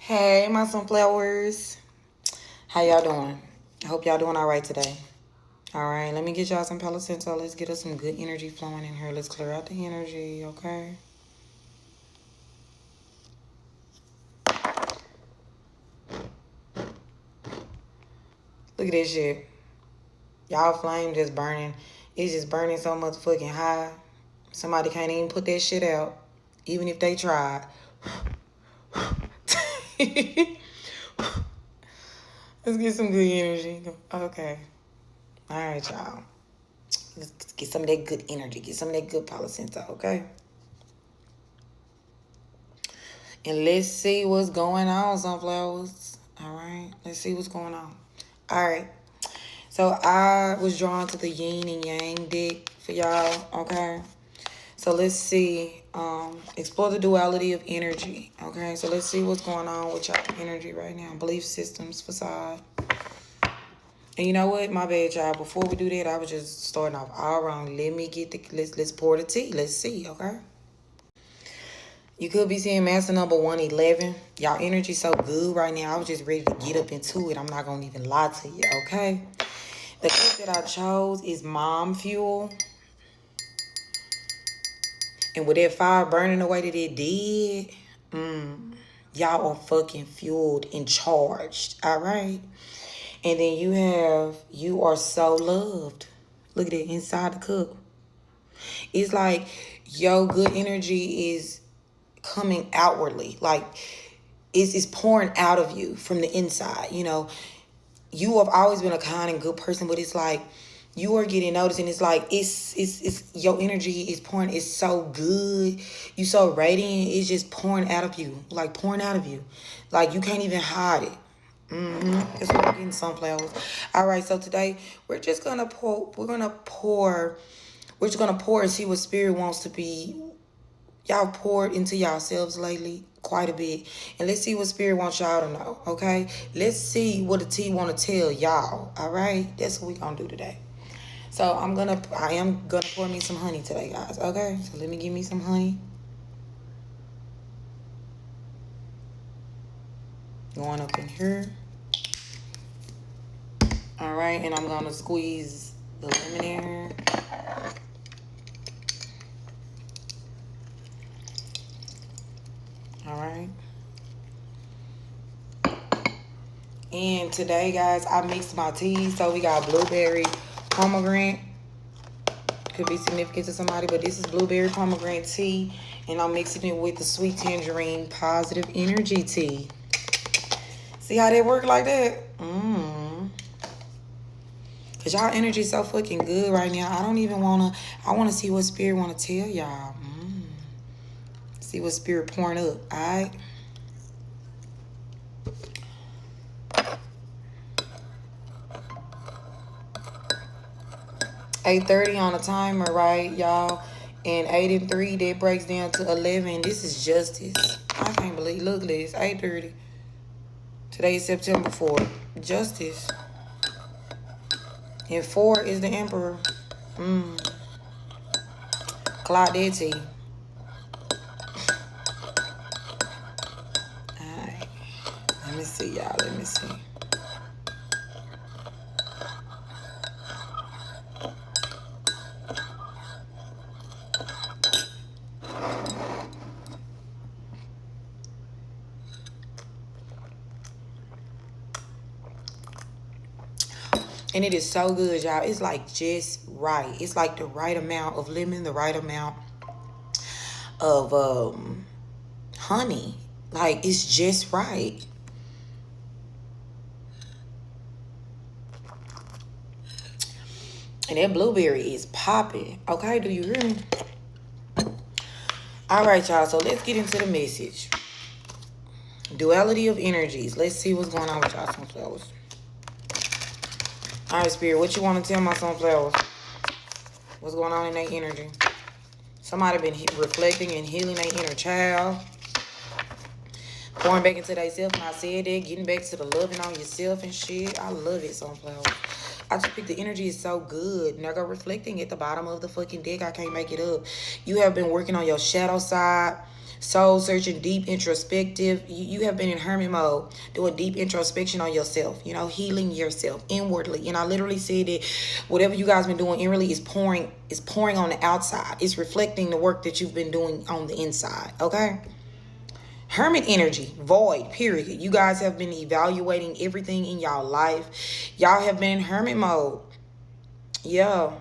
Hey, my sunflowers. How y'all doing? I hope y'all doing all right today. All right, let me get y'all some Palo Santo. Let's get us some good energy flowing in here. Let's clear out the energy, okay? Look at this shit. Y'all flame just burning. It's just burning so much fucking high. Somebody can't even put that shit out, even if they tried. Let's get some good energy. Okay. All right, y'all. Let's get some of that good energy. Get some of that good Palo Santo, okay? And let's see what's going on, sunflowers. All right. Let's see what's going on. All right. So I was drawn to the yin and yang deck for y'all. Okay. So let's see. Explore the duality of energy. Okay. So let's see what's going on with y'all energy right now. Belief systems, facade. And you know what? My bad, y'all. Before we do that, I was just starting off all wrong. Let me get the let's pour the tea. Let's see, okay? You could be seeing master number 111. Y'all energy so good right now. I was just ready to get up into it. I'm not gonna even lie to you, okay? The gift that I chose is mom fuel. And with that fire burning the way that it did, y'all are fucking fueled and charged. All right. And then you are so loved. Look at it inside the cup. It's like your good energy is coming outwardly. Like it's pouring out of you from the inside. You know, you have always been a kind and good person, but it's like you are getting noticed, and it's like it's your energy is pouring. It's so good. You so radiant. It's just pouring out of you, like pouring out of you, like you can't even hide it. That's what I'm getting, sunflowers. All right, so today we're just gonna pour. We're gonna pour. We're just gonna pour and see what spirit wants to be. Y'all poured into yourselves lately quite a bit, and let's see what spirit wants y'all to know. Okay, let's see what the tea want to tell y'all. All right, that's what we gonna do today. So I am gonna pour me some honey today, guys. Okay, so let me give me some honey. Going up in here. All right, and I'm gonna squeeze the lemon in here. All right. And today, guys, I mixed my tea. So we got blueberry pomegranate. Could be significant to somebody, but this is blueberry pomegranate tea. And I'm mixing it with the sweet tangerine positive energy tea. See how that work like that? Cause y'all energy is so fucking good right now. I don't even I wanna see what spirit wanna tell y'all. See what spirit pouring up, alright? 8:30 on the timer, right, y'all? And 8 and 3, that breaks down to 11. This is justice. I can't believe, look at this, 8:30. Today is September 4th. Justice. And 4 is the emperor. Clock that T. Alright. Let me see, y'all. Let me see. And it is so good, y'all. It's like just right. It's like the right amount of lemon, the right amount of honey. Like it's just right. And that blueberry is popping. Okay, do you hear me? All right, y'all. So let's get into the message. Duality of energies. Let's see what's going on with y'all sunflowers. All right, spirit. What you want to tell my sunflowers? What's going on in their energy? Somebody been reflecting and healing their inner child. Pouring back into themselves. And I said that. Getting back to the loving on yourself and shit. I love it, sunflowers. I just think the energy is so good. Now go reflecting at the bottom of the fucking deck. I can't make it up. You have been working on your shadow side. soul searching, deep introspective. You have been in hermit mode, doing deep introspection on yourself, healing yourself inwardly. And I literally said that whatever you guys been doing inwardly is pouring on the outside. It's reflecting the work that you've been doing on the inside. Okay. Hermit energy, void, period. You guys have been evaluating everything in y'all life. Y'all have been in hermit mode. Yeah,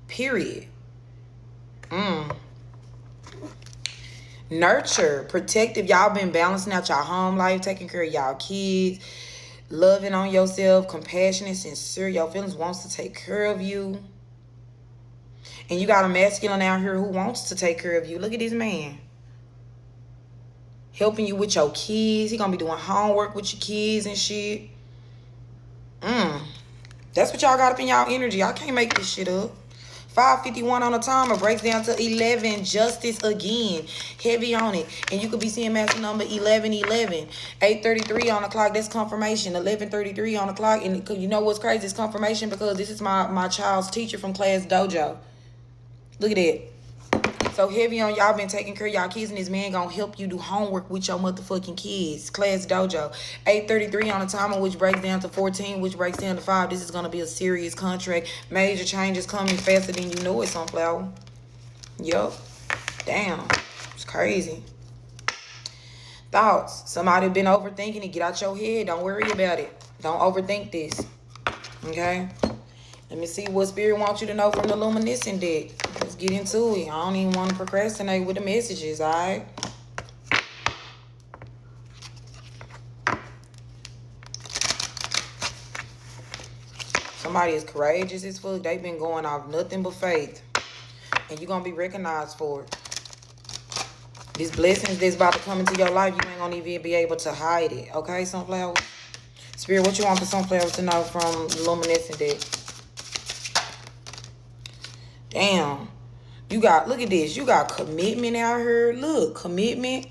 period. Nurture, protective. Y'all been balancing out y'all home life, taking care of y'all kids, loving on yourself, compassionate, sincere. Your feelings wants to take care of you. And you got a masculine out here who wants to take care of you. Look at this man. Helping you with your kids. He gonna be doing homework with your kids and shit. That's what y'all got up in y'all energy. Y'all can't make this shit up. 5:51 on the timer breaks down to 11. Justice again. Heavy on it. And you could be seeing master number 1111. 8:33 on the clock. That's confirmation. 11:33 on the clock. And you know what's crazy? It's confirmation because this is my child's teacher from Class Dojo. Look at that. So heavy on y'all been taking care of y'all kids, and this man gonna help you do homework with your motherfucking kids. Class Dojo. 8:33 on the timer, which breaks down to 14, which breaks down to 5. This is gonna be a serious contract. Major changes coming faster than you know it, Sunflower. Yup. Damn. It's crazy. Thoughts. Somebody been overthinking it. Get out your head. Don't worry about it. Don't overthink this. Okay? Let me see what Spirit wants you to know from the Luminescent deck. Let's get into it. I don't even want to procrastinate with the messages, all right? Somebody is courageous as fuck. They've been going off nothing but faith. And you're going to be recognized for it. These blessings that's about to come into your life, you ain't going to even be able to hide it. Okay, Sunflower? Spirit, what you want for Sunflower to know from the Luminescent deck? Damn. You got, look at this. You got commitment out here. Look, commitment,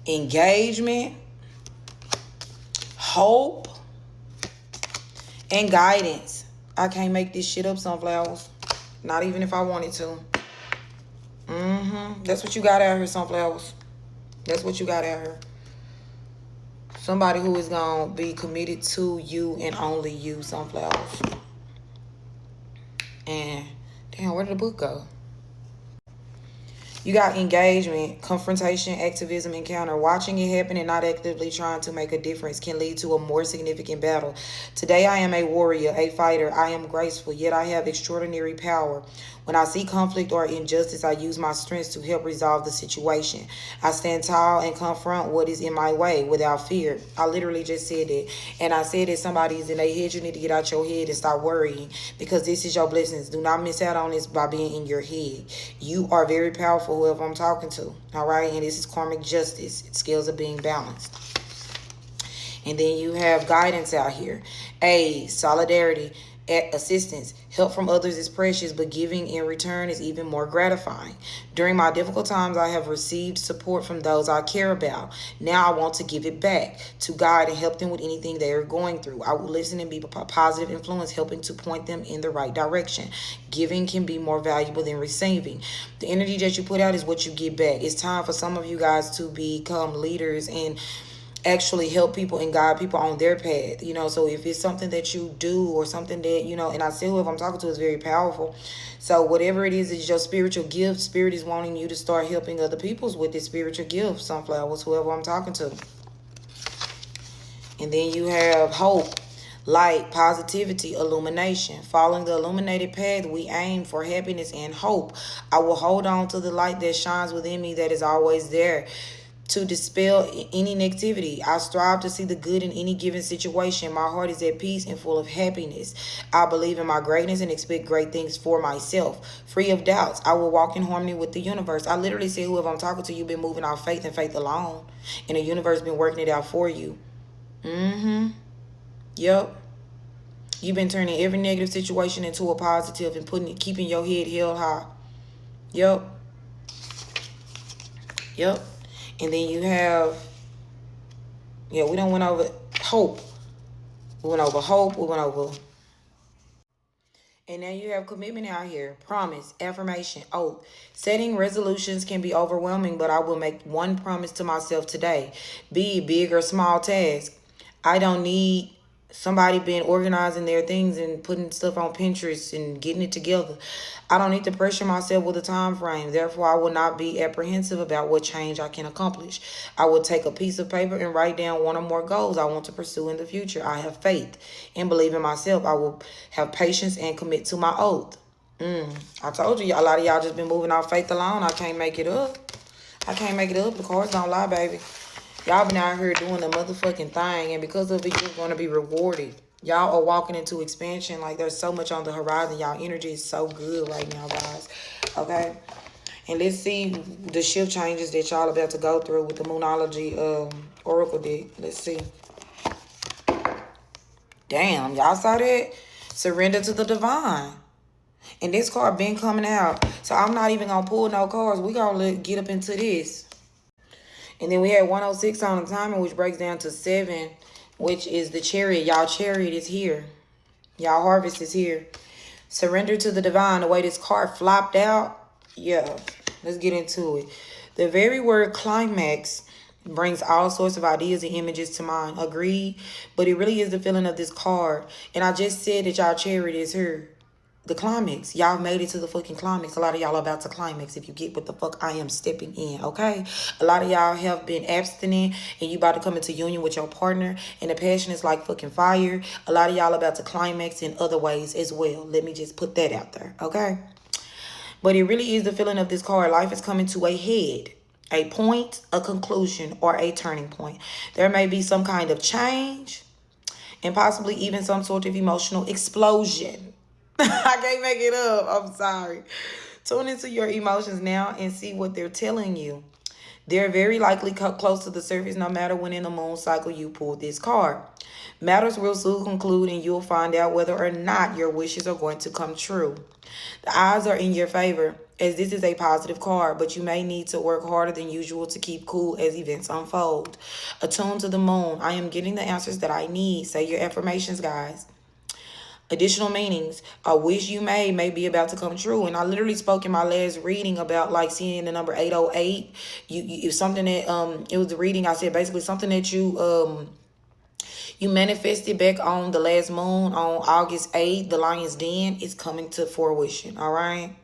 engagement, hope, and guidance. I can't make this shit up, Sunflowers. Not even if I wanted to. That's what you got out here, Sunflowers. That's what you got out here. Somebody who is going to be committed to you and only you, Sunflowers. And damn, where did the book go? You got engagement, confrontation, activism, encounter. Watching it happen and not actively trying to make a difference can lead to a more significant battle. Today I am a warrior, a fighter. I am graceful, yet I have extraordinary power. When I see conflict or injustice, I use my strengths to help resolve the situation. I stand tall and confront what is in my way without fear. I literally just said that. And I said that somebody is in their head. You need to get out your head and start worrying, because this is your blessings. Do not miss out on this by being in your head. You are very powerful, whoever I'm talking to. All right? And this is karmic justice. Scales of being balanced. And then you have guidance out here. Aid, solidarity, assistance. Help from others is precious, but giving in return is even more gratifying. During my difficult times, I have received support from those I care about. Now I want to give it back to guide and help them with anything they are going through. I will listen and be a positive influence, helping to point them in the right direction. Giving can be more valuable than receiving. The energy that you put out is what you get back. It's time for some of you guys to become leaders and actually help people and guide people on their path, so if it's something that you do or something that, and I say whoever I'm talking to is very powerful. So whatever it is your spiritual gift. Spirit is wanting you to start helping other peoples with this spiritual gift, Sunflowers, whoever I'm talking to. And then you have hope, light, positivity, illumination. Following the illuminated path, we aim for happiness and hope. I will hold on to the light that shines within me, that is always there to dispel any negativity. I strive to see the good in any given situation. My heart is at peace and full of happiness. I believe in my greatness and expect great things for myself. Free of doubts, I will walk in harmony with the universe. I literally say whoever I'm talking to, you've been moving out faith and faith alone. And the universe been working it out for you. Yep. You've been turning every negative situation into a positive and keeping your head held high. Yep. And then you have, we done went over hope. We went over hope. We went over And now you have commitment out here. Promise, affirmation, oath. Setting resolutions can be overwhelming, but I will make one promise to myself today. Be it big or small task. I don't need somebody being organizing their things and putting stuff on Pinterest and getting it together. I don't need to pressure myself with a time frame. Therefore, I will not be apprehensive about what change I can accomplish. I will take a piece of paper and write down one or more goals I want to pursue in the future. I have faith and believe in myself. I will have patience and commit to my oath. I told you, a lot of y'all just been moving off faith alone. I can't make it up. I can't make it up. The cards don't lie, baby. Y'all been out here doing the motherfucking thing, and because of it, you're going to be rewarded. Y'all are walking into expansion. Like, there's so much on the horizon. Y'all energy is so good right now, guys. Okay? And let's see the shift changes that y'all about to go through with the Moonology Oracle deck. Let's see. Damn, y'all saw that? Surrender to the divine. And this card been coming out. So I'm not even going to pull no cards. We going to get up into this. And then we had 106 on the timer, which breaks down to 7, which is the chariot. Y'all chariot is here. Y'all harvest is here. Surrender to the divine. The way this card flopped out. Yeah, let's get into it. The very word climax brings all sorts of ideas and images to mind. Agreed? But it really is the feeling of this card. And I just said that y'all chariot is here. The climax. Y'all made it to the fucking climax. A lot of y'all are about to climax if you get what the fuck I am stepping in, okay? A lot of y'all have been abstinent and you about to come into union with your partner and the passion is like fucking fire. A lot of y'all about to climax in other ways as well. Let me just put that out there, okay? But it really is the feeling of this card. Life is coming to a head, a point, a conclusion, or a turning point. There may be some kind of change and possibly even some sort of emotional explosion. I can't make it up. I'm sorry. Tune into your emotions now and see what they're telling you. They're very likely close to the surface no matter when in the moon cycle you pull this card. Matters will soon conclude and you'll find out whether or not your wishes are going to come true. The odds are in your favor as this is a positive card, but you may need to work harder than usual to keep cool as events unfold. Attune to the moon. I am getting the answers that I need. Say your affirmations, guys. Additional meanings. A wish you made may be about to come true. And I literally spoke in my last reading about like seeing the number 808. It's something that it was the reading I said basically something that you manifested back on the last moon on August 8th. The Lion's Den is coming to fruition. All right.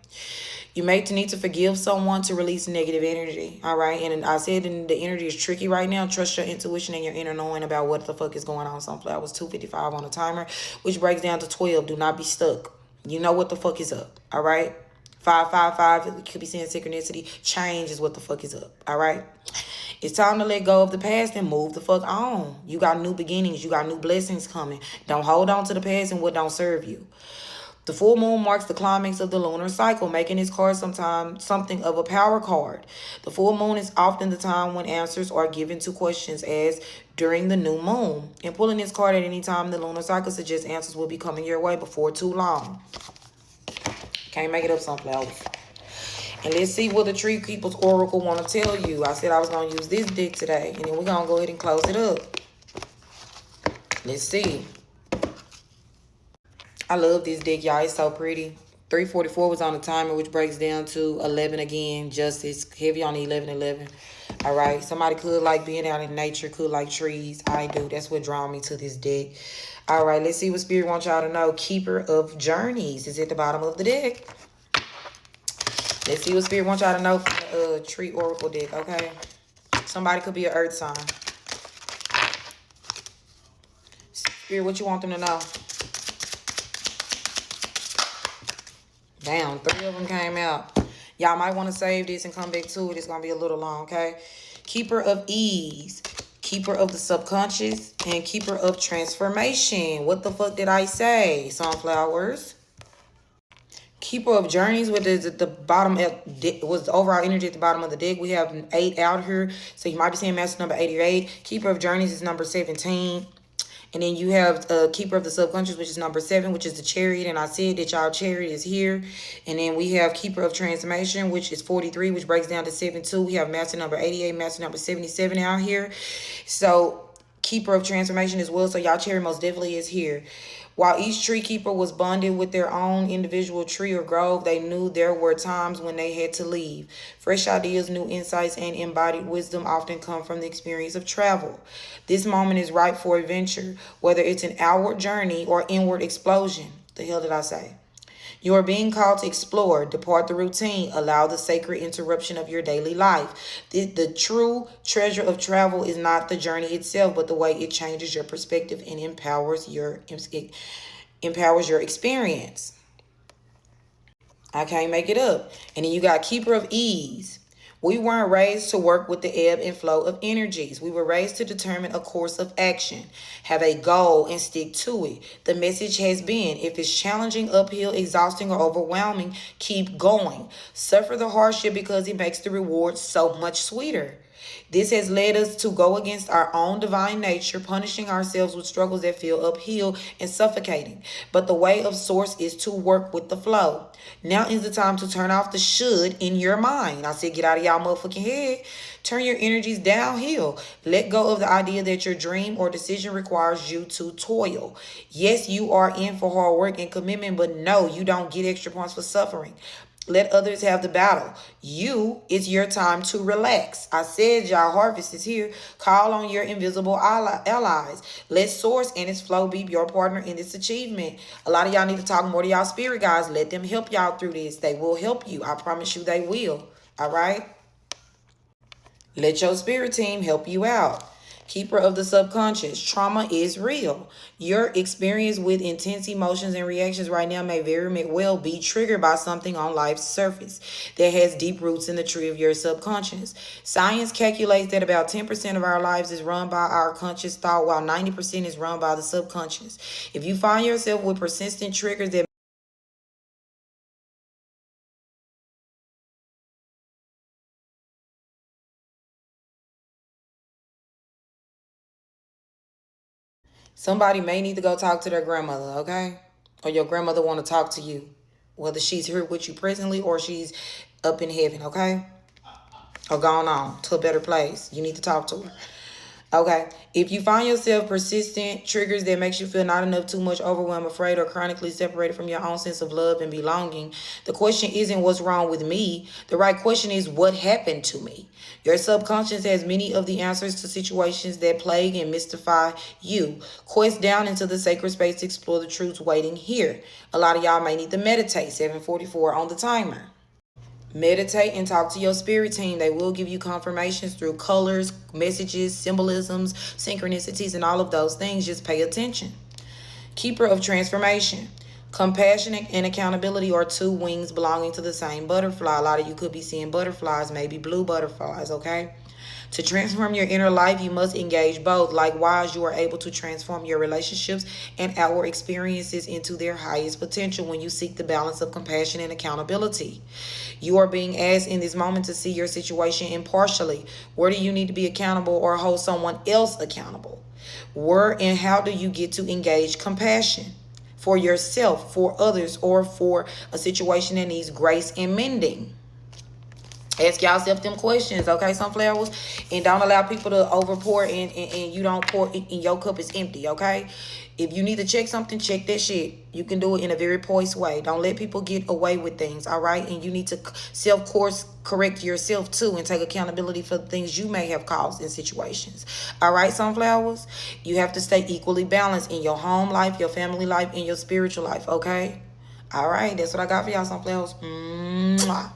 You may need to forgive someone to release negative energy, all right? And I said the energy is tricky right now. Trust your intuition and your inner knowing about what the fuck is going on. Sunflowers 2:55 on the timer, which breaks down to 12. Do not be stuck. You know what the fuck is up, all right? 555, it could be saying synchronicity. Change is what the fuck is up, all right? It's time to let go of the past and move the fuck on. You got new beginnings. You got new blessings coming. Don't hold on to the past and what don't serve you. The full moon marks the climax of the lunar cycle, making this card sometimes something of a power card. The full moon is often the time when answers are given to questions as during the new moon. And pulling this card at any time in the lunar cycle suggests answers will be coming your way before too long. Can't make it up, sunflowers. And let's see what the Tree Keepers Oracle want to tell you. I said I was going to use this deck today. And then we're going to go ahead and close it up. Let's see. I love this deck, y'all. It's so pretty. 344 was on the timer, which breaks down to 11 again. Justice. Heavy on the 1111. All right. Somebody could like being out in nature, could like trees. I do. That's what draw me to this deck. All right. Let's see what Spirit wants y'all to know. Keeper of Journeys is at the bottom of the deck. Let's see what Spirit wants y'all to know from the Tree Oracle deck, okay? Somebody could be an earth sign. Spirit, what you want them to know? Damn, 3 of them came out. Y'all might want to save this and come back to it. It's going to be a little long, okay? Keeper of Ease. Keeper of the Subconscious. And Keeper of Transformation. What the fuck did I say? Sunflowers. Keeper of Journeys, which is at the bottom, was the overall energy at the bottom of the deck. We have an 8 out here. So you might be seeing master number 88. Keeper of Journeys is number 17. And then you have Keeper of the Subconscious, which is number 7, which is the Chariot. And I said that y'all Chariot is here. And then we have Keeper of Transformation, which is 43, which breaks down to 7-2. We have master number 88, master number 77 out here. So Keeper of Transformation as well. So y'all Chariot most definitely is here. While each tree keeper was bonded with their own individual tree or grove, they knew there were times when they had to leave. Fresh ideas, new insights, and embodied wisdom often come from the experience of travel. This moment is ripe for adventure, whether it's an outward journey or inward explosion. The hell did I say? You are being called to explore, depart the routine, allow the sacred interruption of your daily life. The true treasure of travel is not the journey itself, but the way it changes your perspective and it empowers your experience. I can't make it up. And then you got keeper of ease. We weren't raised to work with the ebb and flow of energies. We were raised to determine a course of action, have a goal, and stick to it. The message has been, if it's challenging, uphill, exhausting, or overwhelming, keep going. Suffer the hardship because it makes the reward so much sweeter. This has led us to go against our own divine nature, punishing ourselves with struggles that feel uphill and suffocating. But the way of source is to work with the flow. Now is the time to turn off the should in your mind. I said, get out of y'all motherfucking head. Turn your energies downhill. Let go of the idea that your dream or decision requires you to toil. Yes, you are in for hard work and commitment, but no, you don't get extra points for suffering. Let others have the battle. It's your time to relax. I said y'all, harvest is here. Call on your invisible allies. Let source and its flow be your partner in this achievement. A lot of y'all need to talk more to y'all spirit guys. Let them help y'all through this. They will help you. I promise you they will. All right? Let your spirit team help you out. Keeper of the subconscious. Trauma is real. Your experience with intense emotions and reactions right now may very well be triggered by something on life's surface that has deep roots in the tree of your subconscious. Science calculates that about 10% of our lives is run by our conscious thought, while 90% is run by the subconscious. If you find yourself with persistent triggers that somebody may need to go talk to their grandmother, okay? Or your grandmother want to talk to you, whether she's here with you presently or she's up in heaven, okay? Or gone on to a better place. You need to talk to her. Okay. If you find yourself persistent triggers that makes you feel not enough, too much, overwhelmed, afraid, or chronically separated from your own sense of love and belonging, the question isn't what's wrong with me. The right question is what happened to me. Your subconscious has many of the answers to situations that plague and mystify you. Quest down into the sacred space to explore the truths waiting here. A lot of y'all may need to meditate. 7:44 on the timer. Meditate and talk to your spirit team. They will give you confirmations through colors, messages, symbolisms, synchronicities, and all of those things. Just pay attention. Keeper of transformation. Compassion and accountability are two wings belonging to the same butterfly. A lot of you could be seeing butterflies, maybe blue butterflies, okay? To transform your inner life, you must engage both. Likewise, you are able to transform your relationships and outward experiences into their highest potential when you seek the balance of compassion and accountability. You are being asked in this moment to see your situation impartially. Where do you need to be accountable or hold someone else accountable? Where and how do you get to engage compassion for yourself, for others, or for a situation that needs grace and mending? Ask yourself them questions, okay, sunflowers? And don't allow people to over pour and you don't pour and your cup is empty, okay? If you need to check something, check that shit. You can do it in a very poised way. Don't let people get away with things, all right? And you need to self-course correct yourself too and take accountability for the things you may have caused in situations. All right, sunflowers? You have to stay equally balanced in your home life, your family life, and your spiritual life, okay? All right, that's what I got for y'all, sunflowers. Mwah.